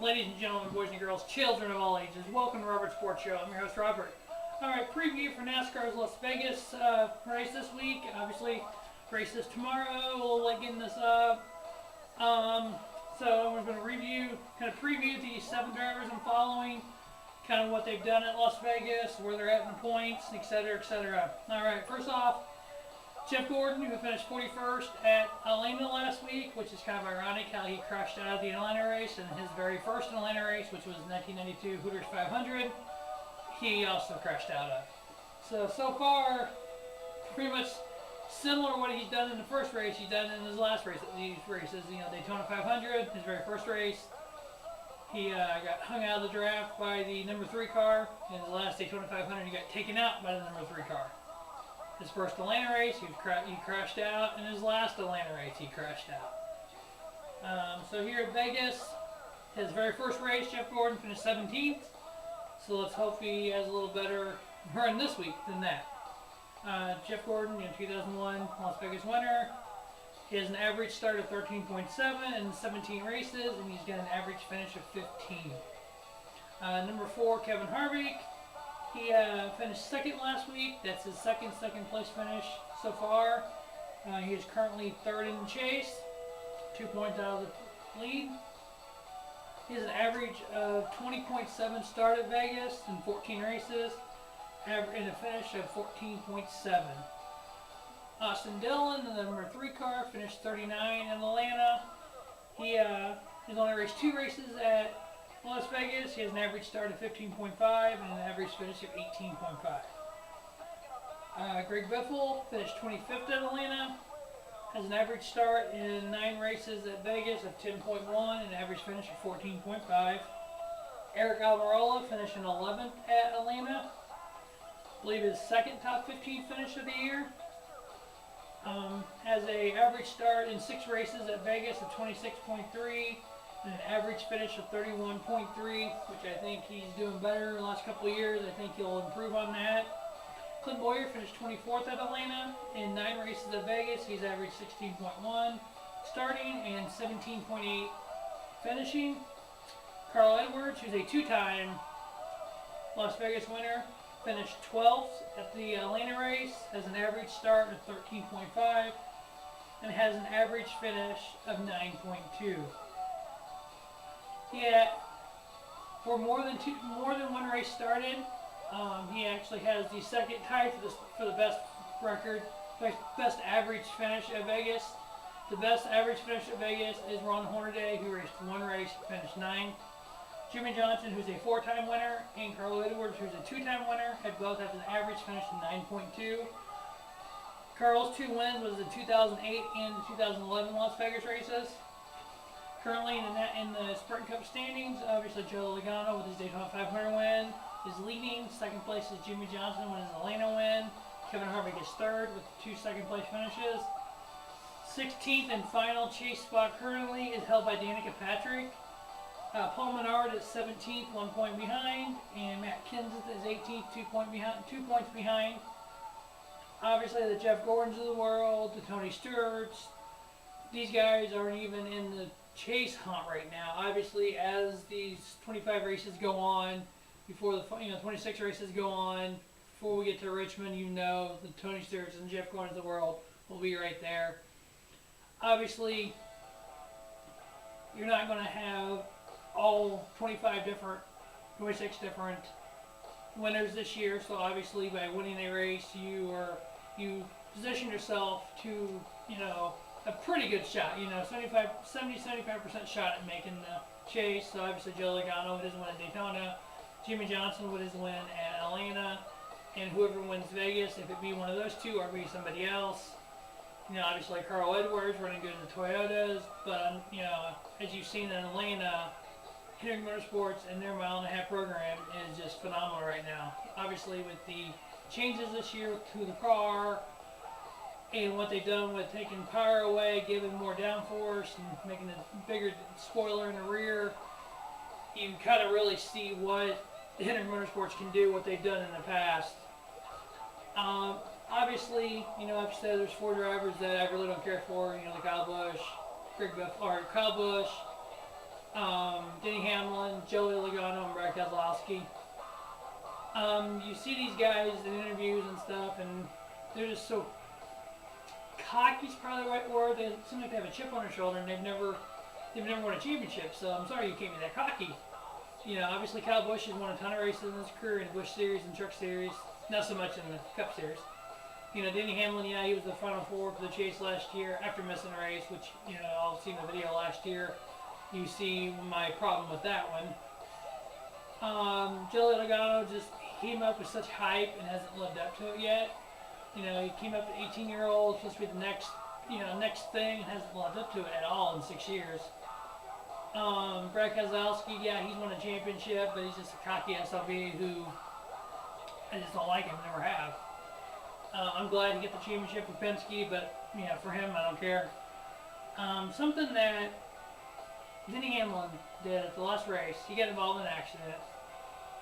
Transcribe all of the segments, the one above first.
Ladies and gentlemen, boys and girls, children of all ages, welcome to Robert's Sports Show. I'm your host, Robert. Alright, preview for NASCAR's Las Vegas race this week. Obviously, race this tomorrow. We'll like getting this up. So we're going to preview the 7 drivers I'm following, kind of what they've done at Las Vegas, where they're at in the points, etc., etc. Alright, first off, Jeff Gordon, who finished 41st at Atlanta last week, which is kind of ironic how he crashed out of the Atlanta race, and his very first Atlanta race, which was 1992 Hooters 500, he also crashed out of. So far, pretty much similar to what he's done in the first race, he's done in his last race. These races, Daytona 500, his very first race, he got hung out of the draft by the number 3 car. In his last Daytona 500, he got taken out by the number 3 car. His first Atlanta race, he crashed out. In his last Atlanta race, he crashed out. So here at Vegas, his very first race, Jeff Gordon finished 17th. So let's hope he has a little better run this week than that. Jeff Gordon, 2001 Las Vegas winner. He has an average start of 13.7 in 17 races, and he's got an average finish of 15. Number 4, Kevin Harvick. He finished second last week. That's his second place finish so far. He is currently third in the chase, 2 points out of the lead. He has an average of 20.7 start at Vegas in 14 races, and a finish of 14.7. Austin Dillon, the number 3 car, finished 39 in Atlanta. He's only raced 2 races at Las Vegas. He has an average start of 15.5 and an average finish of 18.5. Greg Biffle finished 25th at Atlanta. Has an average start in 9 races at Vegas of 10.1 and an average finish of 14.5. Eric Almirola finished in 11th at Atlanta. I believe his second top 15 finish of the year. Has an average start in 6 races at Vegas of 26.3. And an average finish of 31.3, which I think he's doing better in the last couple of years. I think he'll improve on that. Clint Boyer finished 24th at Atlanta. In 9 races at Vegas, he's averaged 16.1 starting and 17.8 finishing. Carl Edwards, who's a 2-time Las Vegas winner, finished 12th at the Atlanta race, has an average start of 13.5, and has an average finish of 9.2. For more than 1 race started, he actually has the second tie for the best record, best average finish at Vegas. The best average finish at Vegas is Ron Hornaday, who raced 1 race, finished 9th. Jimmy Johnson, who's a 4-time winner, and Carl Edwards, who's a 2-time winner, both have an average finish of 9.2. Carl's 2 wins was the 2008 and the 2011 Las Vegas races. Currently in the Sprint Cup standings, obviously Joe Logano with his Daytona 500 win is leading. Second place is Jimmy Johnson with his Atlanta win. Kevin Harvick is third with 2 second-place finishes. 16th and final chase spot currently is held by Danica Patrick. Paul Menard is 17th, 1 point behind, and Matt Kenseth is 18th, 2 points behind. Obviously the Jeff Gordons of the world, the Tony Stewarts, these guys aren't even in the chase hunt right now. Obviously, as these 25 races go on, before the 26 races go on, before we get to Richmond, the Tony Stewarts and Jeff Gordons of the world will be right there. Obviously, you're not going to have all 26 different winners this year. So obviously, by winning a race, you position yourself to a pretty good shot, 70-75% shot at making the chase. So obviously Joe Logano with his win at Daytona, Jimmy Johnson with his win at Atlanta, and whoever wins Vegas, if it be one of those 2 or be somebody else. Obviously Carl Edwards running good in the Toyotas, but as you've seen in Atlanta, Henry Motorsports and their 1.5-mile program is just phenomenal right now. Obviously with the changes this year to the car, and what they've done with taking power away, giving more downforce, and making a bigger spoiler in the rear, you kind of really see what Henry Motorsports can do, what they've done in the past. Obviously, I've said there's 4 drivers that I really don't care for. Kyle Busch, Kyle Busch, Denny Hamlin, Joey Logano, and Brad Keselowski. You see these guys in interviews and stuff, and they're just so cocky's probably the right word. They seem like they have a chip on their shoulder, and they've never won a championship. So I'm sorry you can't be that cocky. You know, obviously Kyle Busch has won a ton of races in his career in the Busch Series and Truck Series, not so much in the Cup Series. You know, Denny Hamlin, yeah, he was the Final Four for the Chase last year after missing a race, which, you know, I'll see in the video last year. You see my problem with that one. Joey Logano just came up with such hype and hasn't lived up to it yet. You know, he came up to 18-year-old, supposed to be the next, next thing, and hasn't lived up to it at all in 6 years. Brad Keselowski, yeah, he's won a championship, but he's just a cocky SOB who I just don't like him, never have. I'm glad he got the championship for Penske, but for him, I don't care. Something that Denny Hamlin did at the last race, he got involved in an accident,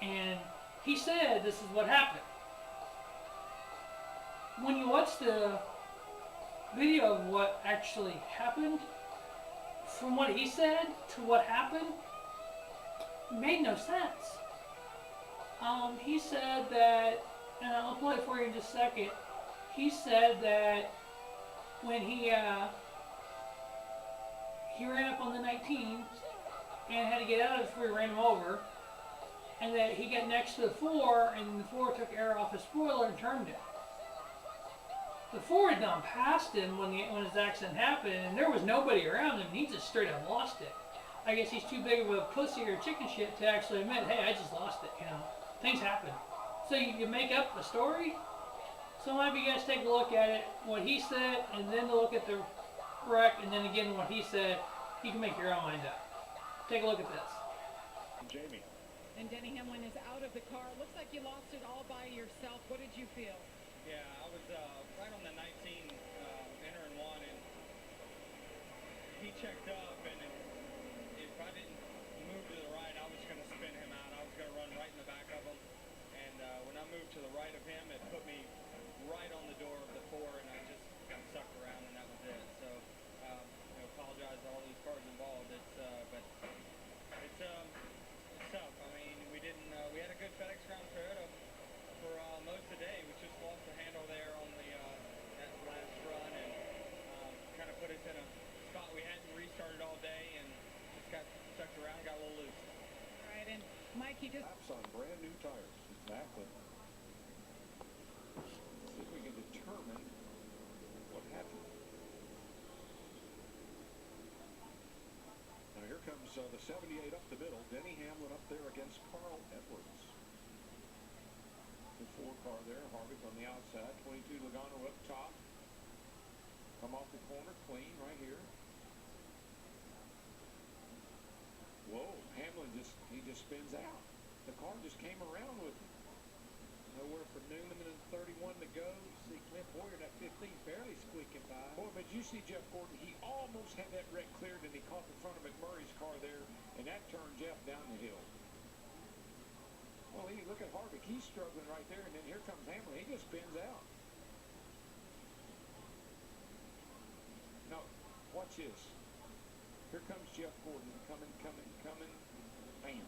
and he said this is what happened. When you watch the video of what actually happened, from what he said to what happened, it made no sense. He said that, and I'll play it for you in just a second. He said that when he ran up on the 19 and had to get out of it before he ran him over, and that he got next to the 4, and the 4 took air off his spoiler and turned it. The 4 had gone past him when his accident happened, and there was nobody around him, and he just straight up lost it. I guess he's too big of a pussy or chicken shit to actually admit, hey, I just lost it, Things happen. So you make up a story? So maybe you guys take a look at it, what he said, and then to look at the wreck, and then again what he said. You can make your own mind up. Take a look at this. Jamie. And Denny Hamlin is out of the car. Looks like you lost it all by yourself. What did you feel? Yeah, I was right on the 19, entering one, and he checked up, and if I didn't move to the right, I was going to spin him out. I was going to run right in the back of him, and when I moved to the right of him, it put me right on the door of the 4, and I just got sucked around, and that was it. So, apologize to all these cars involved. It's tough. I mean, we had a good FedEx Ground Toyota for most of the day. We just lost the handle there on the that last run, and kind of put us in a spot we hadn't restarted all day, and just got sucked around, got a little loose. All right, and Mike, you just laps on brand new tires. Exactly. See if we can determine what happened. Now here comes the 78 up the middle. Denny Hamlin up there against Carl Edwards. The 4 car there. Harvick on the outside. 22 Logano up top. Come off the corner clean right here. Whoa, Hamlin just spins out. The car just came around with him. Nowhere for Newman, and 31 to go. You see Clint Boyer at 15 barely squeaking by. Boy, but you see Jeff Gordon, he almost had that wreck cleared, and he caught in front of McMurray's car there, and that turned Jeff down the hill. Well, look at Harvick. He's struggling right there, and then here comes Hamlin. He just spins out. Now, watch this. Here comes Jeff Gordon coming. Bam.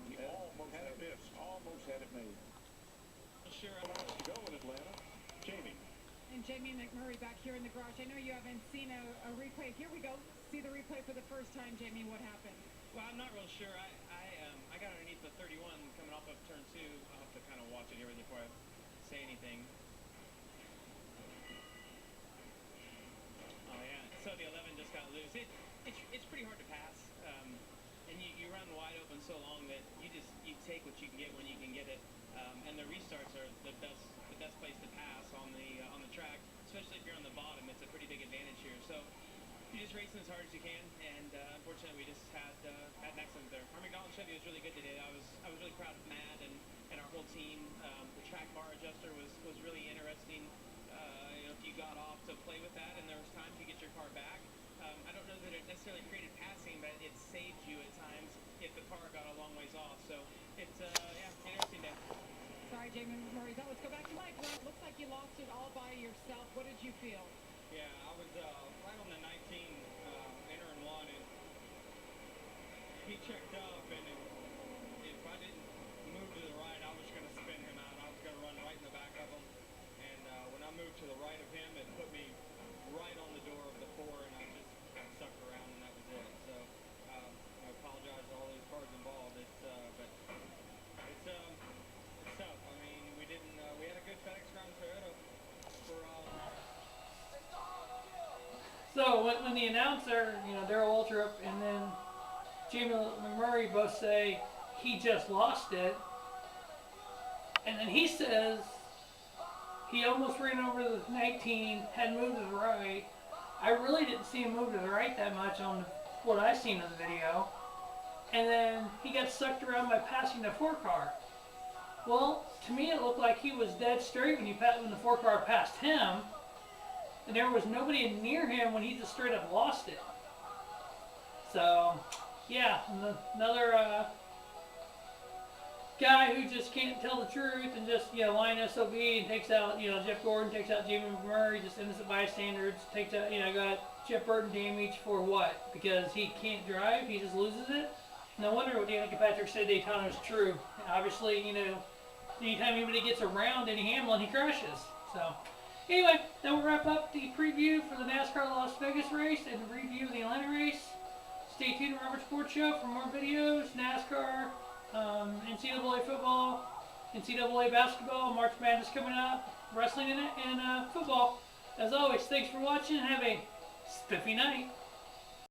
He almost had it missed. Almost had it made. Sure. Let's go in Atlanta. Jamie. and Jamie McMurray back here in the garage. I know you haven't seen a replay. Here we go. See the replay for the first time, Jamie. What happened? Well, I'm not real sure. I got underneath the 31 coming off of turn 2. I'll have to kind of watch it here before I say anything. Oh yeah. So the 11 just got loose. It's pretty hard to pass, and you run wide open so long that you take what you can get when you can get it. And the restarts are the best place to pass on the track, especially if you're on the bottom. It's a pretty big advantage here. So you're just racing as hard as you can, and unfortunately we just had an accident there. Our McDonald's Chevy was really good today. I was really proud of Matt and our whole team. The track bar adjuster was really interesting. If you got off to play with that, and there was times you get your car back. I don't know that it necessarily created passing, but it saved you at times if the car got a long ways off. So it's interesting day. Sorry, Jamie Murray. Let's go back to Mike. Well, it looks like you lost it all by yourself. What did you feel? Yeah, I was right on the 19, entering one, and checked up, and if I didn't move to the right, I was going to spin him out. I was going to run right in the back of him. And when I moved to the right of him, it put me right on the door of the 4, and I sucked around, and that was it. So I apologize to all those cars involved. It's tough. I mean, we had a good FedEx Ground Toyota for. So when the announcer, Darrell Waltrip and then Jamie McMurray both say he just lost it, and then he says he almost ran over the 19, had moved to the right. I really didn't see him move to the right that much on what I seen in the video. And then he got sucked around by passing the 4 car. Well, to me it looked like he was dead straight when the 4 car passed him. And there was nobody near him when he just straight up lost it. So, yeah, another guy who just can't tell the truth and just, line SOB and takes out, Jeff Gordon, takes out Jamie McMurray, just innocent bystanders, takes out, got Jeff Burton damage for what? Because he can't drive, he just loses it? No wonder what Danica Patrick said Daytona is true. Obviously, anytime anybody gets around Denny Hamlin, he crashes. So, anyway, that will wrap up the preview for the NASCAR Las Vegas race and the review of the Atlanta race. Stay tuned to Robert Sports Show for more videos, NASCAR, NCAA football, NCAA basketball, March Madness coming up, wrestling in it, and football. As always, thanks for watching and have a spiffy night.